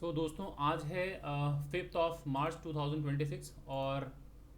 दोस्तों आज है 5th ऑफ मार्च 2026 और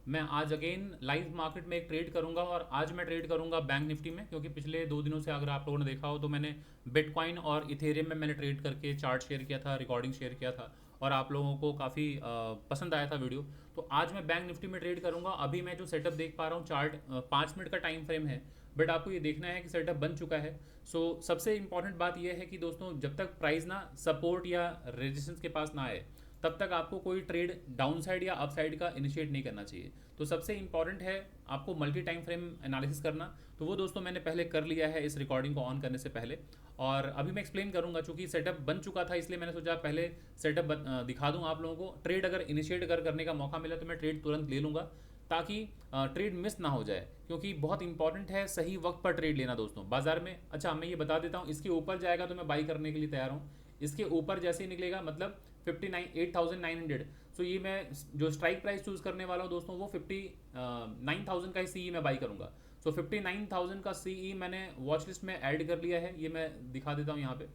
मैं आज अगेन लाइव मार्केट में एक ट्रेड करूंगा। और आज मैं ट्रेड करूंगा बैंक निफ्टी में, क्योंकि पिछले 2 दिनों से अगर आप लोगों ने देखा हो तो मैंने बिटकॉइन और इथेरियम में मैंने ट्रेड करके चार्ट शेयर किया था, रिकॉर्डिंग शेयर किया था और आप लोगों को काफ़ी पसंद आया था वीडियो। तो आज मैं बैंक निफ्टी में ट्रेड करूंगा। अभी मैं जो सेटअप देख पा रहा हूँ, चार्ट 5 मिनट का टाइम फ्रेम है, बट आपको ये देखना है कि सेटअप बन चुका है। सबसे इंपॉर्टेंट बात यह है कि दोस्तों, जब तक प्राइस ना सपोर्ट या रेजिस्टेंस के पास ना आए तब तक आपको कोई ट्रेड डाउन साइड या अप साइड का इनिशिएट नहीं करना चाहिए। तो सबसे इंपॉर्टेंट है आपको मल्टी टाइम फ्रेम एनालिसिस करना। तो वो दोस्तों मैंने पहले कर लिया है इस रिकॉर्डिंग को ऑन करने से पहले, और अभी मैं एक्सप्लेन करूंगा। चूंकि सेटअप बन चुका था इसलिए मैंने सोचा पहले सेटअप दिखा दूं आप लोगों को। ट्रेड अगर इनिशिएट करने का मौका मिला तो मैं ट्रेड तुरंत ले लूंगा, ताकि ट्रेड मिस ना हो जाए, क्योंकि बहुत इंपॉर्टेंट है सही वक्त पर ट्रेड लेना दोस्तों बाजार में। अच्छा, मैं ये बता देता हूँ, इसके ऊपर जाएगा तो मैं बाई करने के लिए तैयार हूँ। इसके ऊपर जैसे ही निकलेगा, मतलब 8,900, ये मैं जो स्ट्राइक प्राइस चूज करने वाला हूँ दोस्तों, वो 59,000 का ही सीई मैं बाई करूंगा। 59,000 का सीई मैंने वॉच लिस्ट में ऐड कर लिया है। ये मैं दिखा देता हूँ यहाँ पे।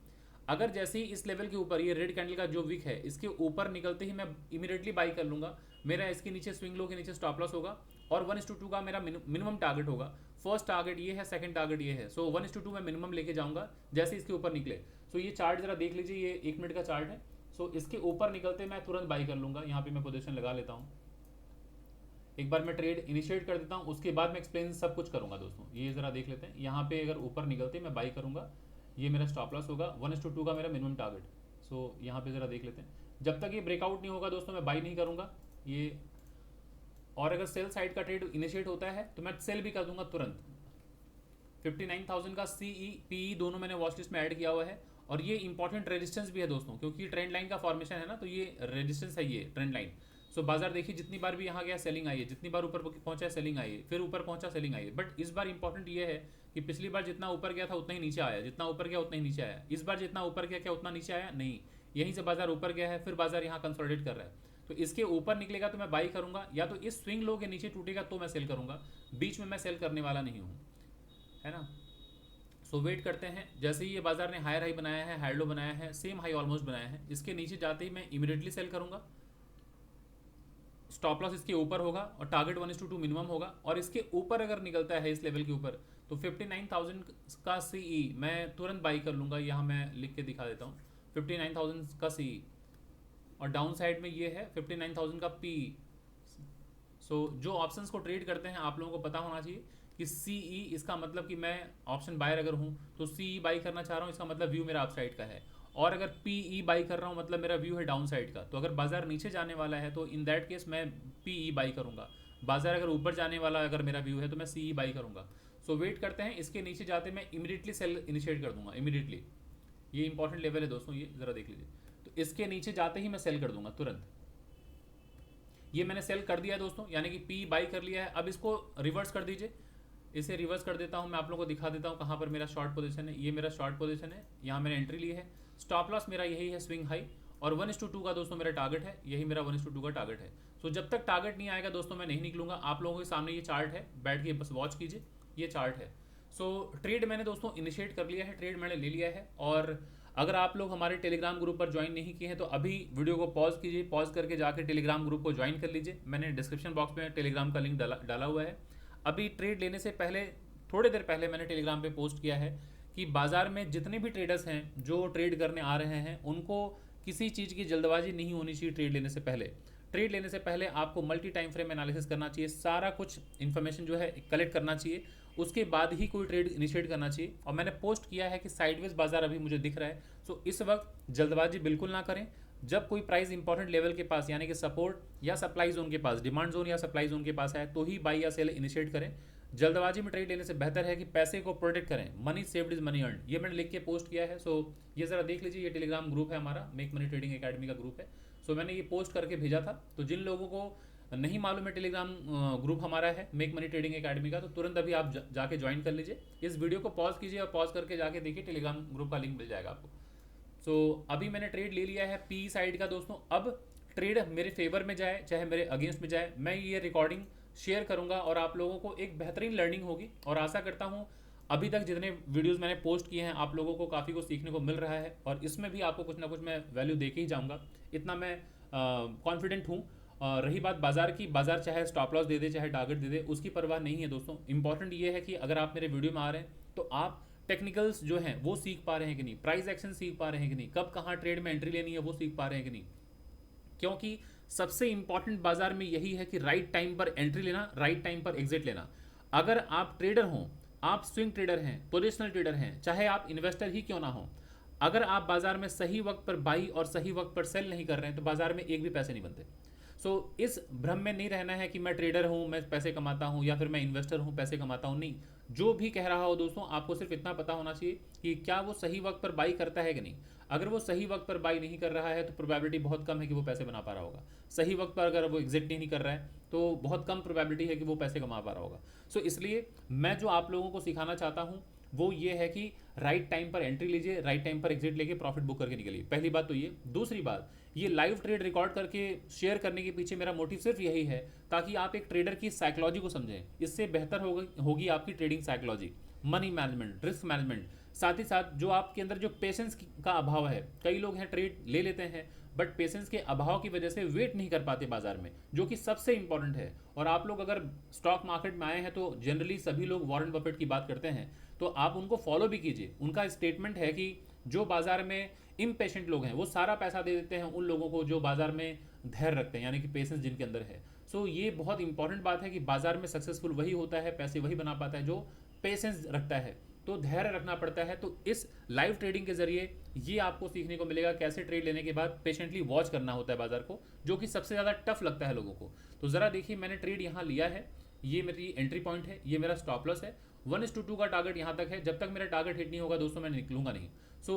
अगर जैसे ही इस लेवल के ऊपर, ये रेड कैंडल का जो विक है, इसके ऊपर निकलते ही मैं इमीडिएटली बाई कर लूंगा। मेरा इसके नीचे स्विंग लो के नीचे स्टॉप लॉस होगा और 1:2 का मेरा मिनिमम टारगेट होगा। फर्स्ट टारगेट ये है, सेकंड टारगेट ये है। 1:2 मैं मिनिमम लेके जाऊंगा जैसे इसके ऊपर निकले। ये चार्ट जरा देख लीजिए, ये 1 मिनट का चार्ट है। इसके ऊपर निकलते मैं तुरंत बाई कर लूंगा। यहाँ पे मैं पोजीशन लगा लेता हूँ। एक बार मैं ट्रेड इनिशिएट कर देता हूँ, उसके बाद मैं एक्सप्लेन सब कुछ करूंगा दोस्तों। ये जरा देख लेते हैं, यहाँ पे अगर ऊपर निकलते मैं बाई करूंगा। ये मेरा स्टॉप लॉस होगा, 1:2 का मेरा मिनिमम टारगेट। यहाँ पे जरा देख लेते हैं। जब तक ये ब्रेकआउट नहीं होगा दोस्तों, मैं बाई नहीं करूंगा ये। और अगर सेल साइड का ट्रेड इनिशिएट होता है तो मैं सेल भी कर दूंगा तुरंत। 59,000 का सीई पीई दोनों मैंने वॉच लिस्ट में ऐड किया हुआ है। और ये इंपॉर्टेंट रेजिस्टेंस भी है दोस्तों, क्योंकि ट्रेंड लाइन का फॉर्मेशन है ना, तो ये रेजिस्टेंस है, ये ट्रेंड लाइन। बाजार देखिए, जितनी बार भी यहाँ गया सेलिंग आई है, जितनी बार ऊपर पहुंचा सेलिंग आई है, फिर ऊपर पहुंचा सेलिंग आई है। बट इस बार इंपॉर्टेंट ये है कि पिछली बार जितना ऊपर गया था उतना ही नीचे आया, जितना ऊपर गया उतना ही नीचे आया। इस बार जितना ऊपर गया क्या उतना नीचे आया नहीं, यहीं से बाजार ऊपर गया है, फिर बाजार यहाँ कंसोलिडेट कर रहा है। तो इसके ऊपर निकलेगा तो मैं बाई करूंगा, या तो इस स्विंग लो के नीचे टूटेगा तो मैं सेल करूंगा। बीच में मैं सेल करने वाला नहीं हूँ, है ना। वेट करते हैं। जैसे ही ये बाजार ने हायर हाई बनाया है, हायर लो बनाया है, सेम हाई ऑलमोस्ट बनाया है, इसके नीचे जाते ही मैं इमीडिएटली सेल करूंगा। स्टॉप लॉस इसके ऊपर होगा और टारगेट 1:2 मिनिमम होगा। और इसके ऊपर अगर निकलता है इस लेवल के ऊपर, तो 59,000 का सीई मैं तुरंत बाई कर लूंगा। यहाँ मैं लिख के दिखा देता हूँ, 59,000 का सीई। और डाउन साइड में ये है 59,000 का पी। जो ऑप्शंस को ट्रेड करते हैं आप लोगों को पता होना चाहिए कि सीई, इसका मतलब कि मैं ऑप्शन बायर अगर हूँ तो सीई बाई करना चाह रहा हूँ, इसका मतलब व्यू मेरा अपसाइड का है। और अगर पीई बाई कर रहा हूँ मतलब मेरा व्यू है डाउन साइड का। तो अगर बाजार नीचे जाने वाला है तो इन दैट केस मैं पीई बाई करूंगा। बाजार अगर ऊपर जाने वाला अगर मेरा व्यू है तो मैं सीई बाई करूंगा। वेट करते हैं, इसके नीचे जाते मैं इमीडिएटली सेल इनिशिएट कर दूंगा, इमीडिएटली। ये इंपॉर्टेंट लेवल है दोस्तों, ये जरा देख लीजिए। तो इसके नीचे जाते ही मैं सेल कर दूंगा तुरंत। ये मैंने सेल कर दिया है दोस्तों, यानी कि पी बाई कर लिया है। अब इसको रिवर्स कर दीजिए। इसे रिवर्स कर देता हूं, मैं आप लोगों को दिखा देता हूं कहां पर मेरा शॉर्ट पोजीशन है। ये मेरा शॉर्ट पोजीशन है, यहां मैंने एंट्री ली है। स्टॉप लॉस मेरा यही है, स्विंग हाई। और 1:2 का दोस्तों मेरा टारगेट है, यही मेरा 1:2 का टारगेट है। जब तक टारगेट नहीं आएगा दोस्तों मैं नहीं निकलूंगा। आप लोगों के सामने ये चार्ट है, बैठ के बस वॉच कीजिए, ये चार्ट है। ट्रेड मैंने दोस्तों इनिशिएट कर लिया है, ट्रेड मैंने ले लिया है। और अगर आप लोग हमारे टेलीग्राम ग्रुप पर ज्वाइन नहीं किए हैं तो अभी वीडियो को पॉज कीजिए, पॉज करके जाकर टेलीग्राम ग्रुप को ज्वाइन कर लीजिए। मैंने डिस्क्रिप्शन बॉक्स में टेलीग्राम का लिंक डाला हुआ है। अभी ट्रेड लेने से पहले, थोड़ी देर पहले मैंने टेलीग्राम पे पोस्ट किया है कि बाजार में जितने भी ट्रेडर्स हैं जो ट्रेड करने आ रहे हैं, उनको किसी चीज़ की जल्दबाजी नहीं होनी चाहिए। ट्रेड लेने से पहले, ट्रेड लेने से पहले आपको मल्टी टाइम फ्रेम एनालिसिस करना चाहिए, सारा कुछ इन्फॉर्मेशन जो है कलेक्ट करना चाहिए, उसके बाद ही कोई ट्रेड इनिशिएट करना चाहिए। और मैंने पोस्ट किया है कि साइडवेज बाजार अभी मुझे दिख रहा है। इस वक्त जल्दबाजी बिल्कुल ना करें। जब कोई प्राइस इंपॉर्टेंट लेवल के पास, यानी कि सपोर्ट या सप्लाई जोन के पास, डिमांड जोन या सप्लाई जोन के पास है, तो ही बाई या सेल इनिशिएट करें। जल्दबाजी में ट्रेड लेने से बेहतर है कि पैसे को प्रोटेक्ट करें। Money saved is money earn, ये मैंने लिख के पोस्ट किया है। ये जरा देख लीजिए, ये टेलीग्राम ग्रुप है हमारा, मेक मनी ट्रेडिंग एकेडमी का ग्रुप है। मैंने ये पोस्ट करके भेजा था। तो जिन लोगों को नहीं मालूम है टेलीग्राम ग्रुप हमारा है मेक मनी ट्रेडिंग एकेडमी का, तो तुरंत अभी आप जाके ज्वाइन कर लीजिए। इस वीडियो को पॉज कीजिए और पॉज करके जाके देखिए, टेलीग्राम ग्रुप का लिंक मिल जाएगा आपको। अभी मैंने ट्रेड ले लिया है पी साइड का दोस्तों। अब ट्रेड मेरे फेवर में जाए चाहे मेरे अगेंस्ट में जाए, मैं ये रिकॉर्डिंग शेयर करूंगा और आप लोगों को एक बेहतरीन लर्निंग होगी। और आशा करता हूँ अभी तक जितने वीडियोस मैंने पोस्ट किए हैं आप लोगों को काफ़ी कुछ सीखने को मिल रहा है और इसमें भी आपको कुछ ना कुछ मैं वैल्यू दे के ही जाऊँगा, इतना मैं कॉन्फिडेंट हूँ। रही बात बाजार की, बाजार चाहे स्टॉप लॉस दे दे चाहे टारगेट दे दे, उसकी परवाह नहीं है दोस्तों। इंपॉर्टेंट ये है कि अगर आप मेरे वीडियो में आ रहे हैं तो आप टेक्निकल्स जो हैं वो सीख पा रहे हैं कि नहीं, प्राइस एक्शन सीख पा रहे हैं कि नहीं, कब कहाँ ट्रेड में एंट्री लेनी है वो सीख पा रहे हैं कि नहीं। क्योंकि सबसे इंपॉर्टेंट बाजार में यही है कि राइट टाइम पर एंट्री लेना, राइट टाइम पर एग्जिट लेना। अगर आप ट्रेडर हों, आप स्विंग ट्रेडर हैं, पोजिशनल ट्रेडर हैं, चाहे आप इन्वेस्टर ही क्यों ना हो, अगर आप बाजार में सही वक्त पर बाई और सही वक्त पर सेल नहीं कर रहे हैं तो बाजार में एक भी पैसे नहीं बनते। इस भ्रम में नहीं रहना है कि मैं ट्रेडर हूँ मैं पैसे कमाता हूँ या फिर मैं इन्वेस्टर हूँ पैसे कमाता हूँ, नहीं। जो भी कह रहा हो दोस्तों, आपको सिर्फ इतना पता होना चाहिए कि क्या वो सही वक्त पर बाई करता है कि नहीं। अगर वो सही वक्त पर बाई नहीं कर रहा है तो प्रोबेबिलिटी बहुत कम है कि वो पैसे बना पा रहा होगा। सही वक्त पर अगर वो एग्जिट नहीं कर रहा है तो बहुत कम प्रोबेबिलिटी है कि वो पैसे कमा पा रहा होगा। इसलिए मैं जो आप लोगों को सिखाना चाहता हूँ वो ये है कि राइट टाइम पर एंट्री लीजिए, राइट टाइम पर एग्जिट लेके प्रॉफिट बुक करके निकलिए। पहली बात तो ये। दूसरी बात, ये लाइव ट्रेड रिकॉर्ड करके शेयर करने के पीछे मेरा मोटिव सिर्फ यही है ताकि आप एक ट्रेडर की साइकोलॉजी को समझें। इससे बेहतर होगी आपकी trading psychology, money management, risk management. साथ ही साथ जो आपके अंदर जो पेशेंस का अभाव है, कई लोग हैं ट्रेड ले लेते हैं बट पेशेंस के अभाव की वजह से वेट नहीं कर पाते बाजार में, जो कि सबसे इंपॉर्टेंट है। और आप लोग अगर स्टॉक मार्केट में आए हैं तो जनरली सभी लोग वॉरेन बफेट की बात करते हैं, तो आप उनको फॉलो भी कीजिए। उनका स्टेटमेंट है कि जो बाजार में इम्पेशेंट लोग हैं वो सारा पैसा दे देते हैं उन लोगों को जो बाजार में धैर्य रखते हैं, यानी कि पेशेंस जिनके अंदर है। ये बहुत इंपॉर्टेंट बात है कि बाजार में सक्सेसफुल वही होता है, पैसे वही बना पाता है जो पेशेंस रखता है। तो धैर्य रखना पड़ता है। तो इस लाइव ट्रेडिंग के जरिए ये आपको सीखने को मिलेगा कैसे ट्रेड लेने के बाद पेशेंटली वॉच करना होता है बाजार को, जो कि सबसे ज़्यादा टफ लगता है लोगों को। तो ज़रा देखिए, मैंने ट्रेड यहाँ लिया है, ये मेरी एंट्री पॉइंट है, ये मेरा स्टॉप लॉस है। 1:2 का टारगेट यहाँ तक है। जब तक मेरा टारगेट हिट नहीं होगा दोस्तों मैं निकलूंगा नहीं।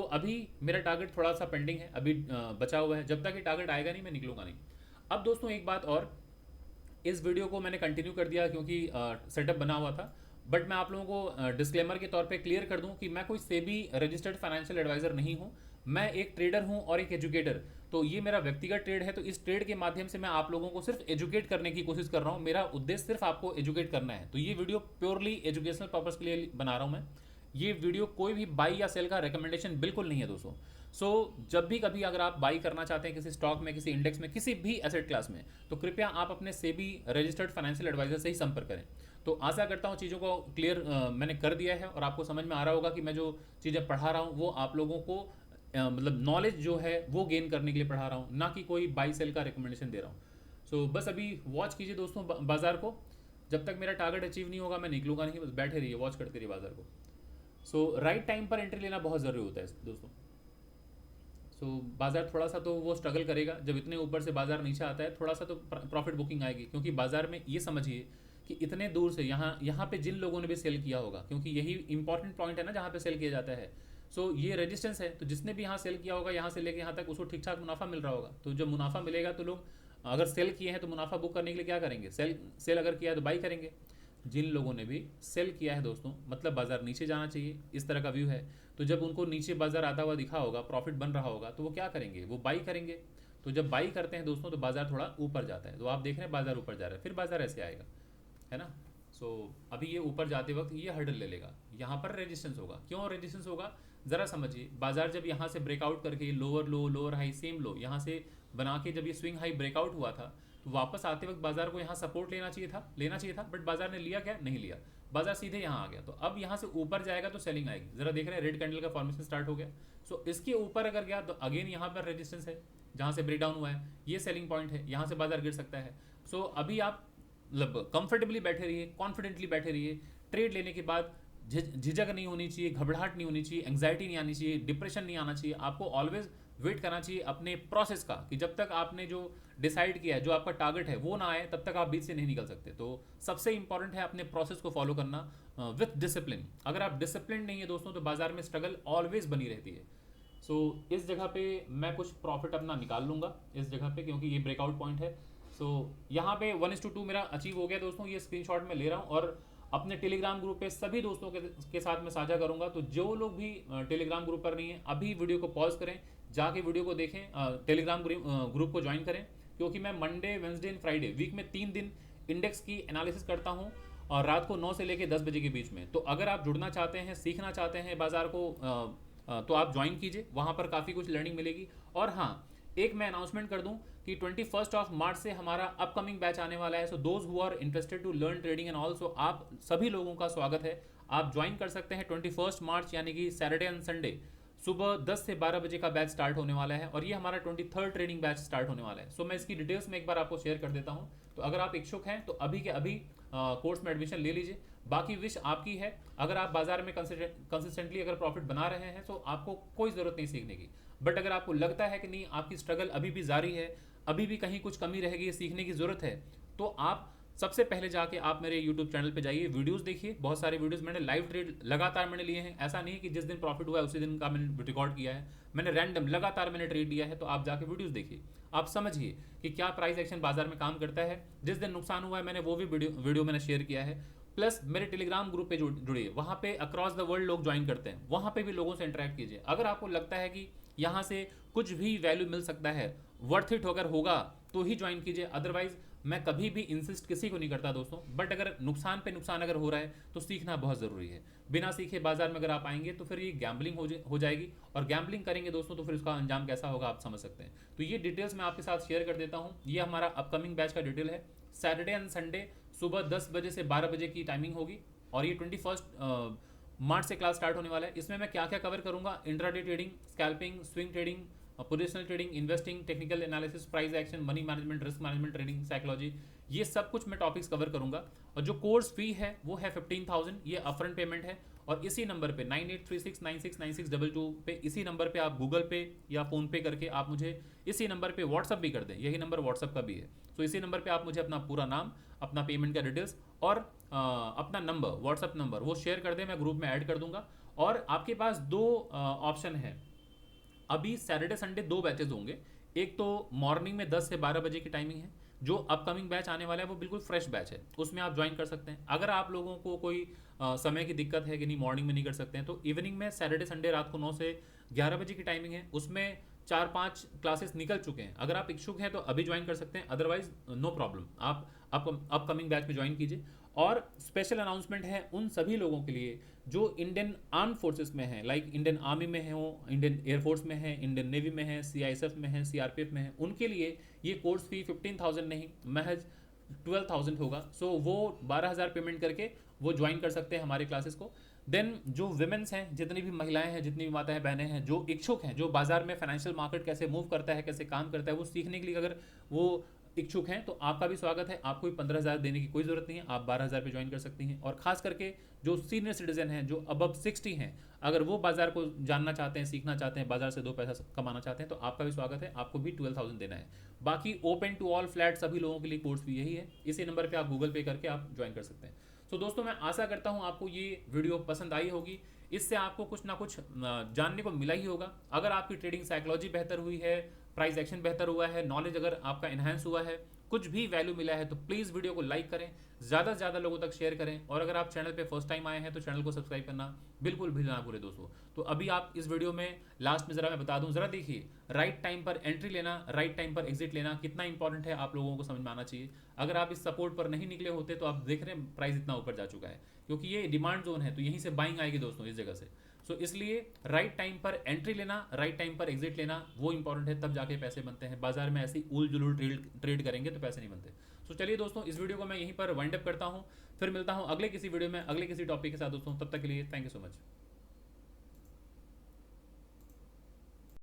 अभी मेरा टारगेट थोड़ा सा पेंडिंग है, अभी बचा हुआ है। जब तक ये टारगेट आएगा नहीं मैं निकलूंगा नहीं। अब दोस्तों एक बात और, इस वीडियो को मैंने कंटिन्यू कर दिया क्योंकि सेटअप बना हुआ था, बट मैं आप लोगों को डिस्क्लेमर के तौर पे क्लियर कर दूं कि मैं कोई सेबी रजिस्टर्ड फाइनेंशियल एडवाइजर नहीं हूं। मैं एक ट्रेडर हूं और एक एजुकेटर। तो ये मेरा व्यक्तिगत ट्रेड है, तो इस ट्रेड के माध्यम से मैं आप लोगों को सिर्फ एजुकेट करने की कोशिश कर रहा हूं। मेरा उद्देश्य सिर्फ आपको एजुकेट करना है। तो ये वीडियो प्योरली एजुकेशनल पर्पज़ के लिए बना रहा हूं मैं। ये वीडियो कोई भी बाई या सेल का रिकमेंडेशन बिल्कुल नहीं है दोस्तों। जब भी कभी अगर आप बाई करना चाहते हैं किसी स्टॉक में, किसी इंडेक्स में, किसी भी एसेट क्लास में, तो कृपया आप अपने सेबी रजिस्टर्ड फाइनेंशियल एडवाइजर से ही संपर्क करें। तो आशा करता हूँ चीज़ों को क्लियर मैंने कर दिया है और आपको समझ में आ रहा होगा कि मैं जो चीज़ें पढ़ा रहा हूँ वो आप लोगों को मतलब नॉलेज जो है वो गेन करने के लिए पढ़ा रहा हूँ, ना कि कोई बाई सेल का रिकमेंडेशन दे रहा हूँ। बस अभी वॉच कीजिए दोस्तों बाजार को। जब तक मेरा टारगेट अचीव नहीं होगा मैं निकलूंगा नहीं, बस बैठे रहिए, वॉच करते रहिए बाजार को। राइट टाइम पर एंट्री लेना बहुत ज़रूरी होता है दोस्तों। बाजार थोड़ा सा तो वो स्ट्रगल करेगा, जब इतने ऊपर से बाजार नीचे आता है थोड़ा सा तो प्रॉफिट बुकिंग आएगी, क्योंकि बाजार में ये समझिए कि इतने दूर से यहाँ पे जिन लोगों ने भी सेल किया होगा, क्योंकि यही इंपॉर्टेंट पॉइंट है ना जहाँ पे सेल किया जाता है। ये रेजिस्टेंस है, तो जिसने भी यहाँ सेल किया होगा यहाँ से लेके यहाँ तक उसको ठीक ठाक मुनाफा मिल रहा होगा। तो जब मुनाफा मिलेगा तो लोग अगर सेल किए हैं तो मुनाफा बुक करने के लिए क्या करेंगे, सेल अगर किया है तो बाई करेंगे। जिन लोगों ने भी सेल किया है दोस्तों, मतलब बाजार नीचे जाना चाहिए, इस तरह का व्यू है। तो जब उनको नीचे बाजार आता हुआ दिखा होगा, प्रॉफिट बन रहा होगा, तो वो क्या करेंगे, वो बाई करेंगे। तो जब बाई करते हैं दोस्तों तो बाजार थोड़ा ऊपर जाता है। तो आप देख रहे हैं बाजार ऊपर जा रहा है, फिर बाजार ऐसे आएगा, है ना। अभी ये ऊपर जाते वक्त ये हर्डल ले लेगा, यहाँ पर रेजिस्टेंस होगा। क्यों रेजिस्टेंस होगा ज़रा समझिए। बाजार जब यहाँ से ब्रेकआउट करके lower low, lower high, same low यहाँ से बना के जब ये स्विंग हाई ब्रेकआउट हुआ था, तो वापस आते वक्त बाजार को यहाँ सपोर्ट लेना चाहिए था, बट बाजार ने लिया क्या, नहीं लिया। बाजार सीधे यहाँ आ गया। तो अब यहाँ से ऊपर जाएगा तो सेलिंग आएगी। जरा देख रहे हैं रेड कैंडल का फॉर्मेशन स्टार्ट हो गया। इसके ऊपर अगर गया तो अगेन यहाँ पर रेजिस्टेंस है, जहाँ से ब्रेकडाउन हुआ है, ये सेलिंग पॉइंट है, यहाँ से बाजार गिर सकता है। अभी आप मतलब कंफर्टेबली बैठे रहिए, कॉन्फिडेंटली बैठे रहिए। ट्रेड लेने के बाद झिझक नहीं होनी चाहिए, घबराहट नहीं होनी चाहिए, एंग्जाइटी नहीं आनी चाहिए, डिप्रेशन नहीं आना चाहिए। आपको ऑलवेज वेट करना चाहिए अपने प्रोसेस का, कि जब तक आपने जो डिसाइड किया है, जो आपका टारगेट है वो ना आए, तब तक आप बीच से नहीं निकल सकते। तो सबसे इंपॉर्टेंट है अपने प्रोसेस को फॉलो करना विथ डिसिप्लिन। अगर आप डिसिप्लिन नहीं है दोस्तों तो बाजार में स्ट्रगल ऑलवेज बनी रहती है। इस जगह पे मैं कुछ प्रॉफिट अपना निकाल लूँगा इस जगह पे, क्योंकि ये ब्रेकआउट पॉइंट है। यहाँ पे 1:2 मेरा अचीव हो गया दोस्तों। ये स्क्रीनशॉट में ले रहा हूँ और अपने टेलीग्राम ग्रुप पे सभी दोस्तों के साथ में साझा करूंगा। तो जो लोग भी टेलीग्राम ग्रुप पर नहीं है, अभी वीडियो को पॉज करें, जाके वीडियो को देखें, टेलीग्राम ग्रुप को ज्वाइन करें, क्योंकि मैं Monday, Wednesday and Friday week में 3 दिन इंडेक्स की एनालिसिस करता हूँ और रात को 9 से लेकर 10 बजे के बीच में। तो अगर आप जुड़ना चाहते हैं, सीखना चाहते हैं बाज़ार को, तो आप ज्वाइन कीजिए, वहाँ पर काफ़ी कुछ लर्निंग मिलेगी। और हाँ, एक मैं अनाउंसमेंट कर दूं कि 21 मार्च से हमारा अपकमिंग बैच आने वाला है। So those who are interested to learn trading and all, so आप सभी लोगों का स्वागत है। आप ज्वाइन कर सकते हैं 21 मार्च, यानी कि सैटरडे एंड संडे सुबह 10 से 12 बजे का बैच स्टार्ट होने वाला है, और ये हमारा 23rd ट्रेडिंग बैच स्टार्ट होने वाला है। सो मैं इसकी डिटेल्स में एक बार आपको शेयर कर देता हूँ। तो अगर आप इच्छुक हैं तो अभी के अभी कोर्स में एडमिशन ले लीजिए। बाकी विश आपकी है। अगर आप बाजार में कंसिस्टेंटली अगर प्रॉफिट बना रहे हैं तो आपको कोई ज़रूरत नहीं सीखने की। बट अगर आपको लगता है कि नहीं, आपकी स्ट्रगल अभी भी जारी है, अभी भी कहीं कुछ कमी रहेगी, सीखने की ज़रूरत है, तो आप सबसे पहले जाके आप मेरे यूट्यूब चैनल पे जाइए, वीडियोस देखिए। बहुत सारे वीडियोस मैंने लाइव ट्रेड लगातार मैंने लिए हैं। ऐसा नहीं है कि जिस दिन प्रॉफिट हुआ है उसी दिन का मैंने रिकॉर्ड किया है, मैंने रैंडम लगातार मैंने ट्रेड लिया है। तो आप जाके वीडियोस देखिए, आप समझिए कि क्या प्राइस एक्शन बाजार में काम करता है। जिस दिन नुकसान हुआ है मैंने वो भी वीडियो मैंने शेयर किया है। प्लस मेरे टेलीग्राम ग्रुप पे जुड़िए, वहाँ पे अक्रॉस द वर्ल्ड लोग ज्वाइन करते हैं, वहाँ पे भी लोगों से इंटरेक्ट कीजिए। अगर आपको लगता है कि यहाँ से कुछ भी वैल्यू मिल सकता है, वर्थ इट अगर होगा तो ही ज्वाइन कीजिए। अदरवाइज मैं कभी भी इंसिस्ट किसी को नहीं करता दोस्तों। बट अगर नुकसान पे नुकसान अगर हो रहा है तो सीखना बहुत ज़रूरी है। बिना सीखे बाजार में अगर आप आएंगे तो फिर ये गैम्बलिंग हो जाएगी, और गैम्बलिंग करेंगे दोस्तों तो फिर उसका अंजाम कैसा होगा आप समझ सकते हैं। तो ये डिटेल्स मैं आपके साथ शेयर कर देता हूँ। ये हमारा अपकमिंग बैच का डिटेल है। सैटरडे एंड संडे सुबह 10 बजे से 12 बजे की टाइमिंग होगी, और ये 21 मार्च से क्लास स्टार्ट होने वाला है। इसमें मैं क्या क्या कवर करूँगा, intraday trading, scalping, swing trading, positional trading, investing, technical analysis, price action, money management, risk management, trading psychology, ये सब कुछ मैं टॉपिक्स कवर करूंगा। और जो कोर्स फी है वो है 15,000, ये अपफ्रंट पेमेंट है। और इसी नंबर पे 9836969622 पे, इसी नंबर पे आप गूगल पे या फ़ोन पे करके आप मुझे इसी नंबर पे व्हाट्सअप भी कर दें, यही नंबर व्हाट्सअप का भी है। तो इसी नंबर पे आप मुझे अपना पूरा नाम, अपना पेमेंट का डिटेल्स और अपना नंबर, व्हाट्सअप नंबर वो शेयर कर दें, मैं ग्रुप में ऐड कर दूंगा। और आपके पास दो ऑप्शन है। अभी सैटरडे संडे 2 बैचेज होंगे। एक तो मॉर्निंग में 10 से 12 बजे की टाइमिंग है। जो अपकमिंग बैच आने वाला है वो बिल्कुल फ्रेश बैच है, उसमें आप ज्वाइन कर सकते हैं। अगर आप लोगों को कोई समय की दिक्कत है कि नहीं, मॉर्निंग में नहीं कर सकते हैं, तो इवनिंग में सैटरडे संडे रात को 9 से 11 बजे की टाइमिंग है। उसमें 4-5 क्लासेस निकल चुके हैं। अगर आप इच्छुक हैं तो अभी ज्वाइन कर सकते हैं, अदरवाइज नो प्रॉब्लम, आप अपकमिंग बैच में ज्वाइन कीजिए। और स्पेशल अनाउंसमेंट है उन सभी लोगों के लिए जो इंडियन आर्म फोर्सेस में हैं, लाइक इंडियन आर्मी में है, हो इंडियन एयरफोर्स में है, इंडियन नेवी में है, CISF में है, CRPF में है। उनके लिए ये कोर्स फी 15,000 नहीं, महज 12,000 होगा। सो वो 12,000 पेमेंट करके वो ज्वाइन कर सकते हैं हमारे क्लासेस को। देन जो विमेंस हैं, जितनी भी महिलाएं हैं, जितनी भी माताएं बहनें हैं जो इच्छुक हैं, जो बाजार में फाइनेंशियल मार्केट कैसे मूव करता है, कैसे काम करता है, वो सीखने के लिए अगर वो इच्छुक हैं तो आपका भी स्वागत है। आपको भी 15,000 देने की कोई ज़रूरत नहीं है, आप 12,000 पे ज्वाइन कर सकती हैं। और खास करके जो सीनियर सिटीजन हैं, जो अबव 60 हैं, अगर वो बाजार को जानना चाहते हैं, सीखना चाहते हैं, बाजार से 2 पैसा कमाना चाहते हैं, तो आपका भी स्वागत है। आपको भी 12,000 देना है। बाकी ओपन टू ऑल फ्लैट सभी लोगों के लिए कोर्स भी यही है। इसी नंबर पर आप गूगल पे करके आप ज्वाइन कर सकते हैं। तो दोस्तों मैं आशा करता हूँ आपको ये वीडियो पसंद आई होगी। इससे आपको कुछ ना कुछ जानने को मिला ही होगा। अगर आपकी ट्रेडिंग साइकोलॉजी बेहतर हुई है, प्राइस एक्शन बेहतर हुआ है, नॉलेज अगर आपका इन्हांस हुआ है, कुछ भी वैल्यू मिला है, तो प्लीज़ वीडियो को लाइक करें, ज़्यादा से ज़्यादा लोगों तक शेयर करें। और अगर आप चैनल पे फर्स्ट टाइम आए हैं तो चैनल को सब्सक्राइब करना बिल्कुल भी ना भूलें दोस्तों। तो अभी आप इस वीडियो में लास्ट में ज़रा मैं बता दूं, ज़रा देखिए, राइट टाइम पर एंट्री लेना, राइट टाइम पर एग्जिट लेना कितना इंपॉर्टेंट है, आप लोगों को समझ में आना चाहिए। अगर आप इस सपोर्ट पर नहीं निकले होते तो आप देख रहे हैं प्राइस इतना ऊपर जा चुका है, क्योंकि ये डिमांड जोन है, तो यहीं से बाइंग आएगी दोस्तों, इस जगह से। सो इसलिए राइट टाइम पर एंट्री लेना, राइट टाइम पर एग्जिट लेना वो इंपॉर्टेंट है, तब जाके पैसे बनते हैं। बाजार में ऐसी उल जुलूल ट्रेड करेंगे तो पैसे नहीं बनते। सो चलिए दोस्तों, इस वीडियो को मैं यहीं पर वाइंड अप करता हूँ। फिर मिलता हूँ अगले किसी वीडियो में, अगले किसी टॉपिक के साथ दोस्तों। तब तक के लिए थैंक यू सो मच।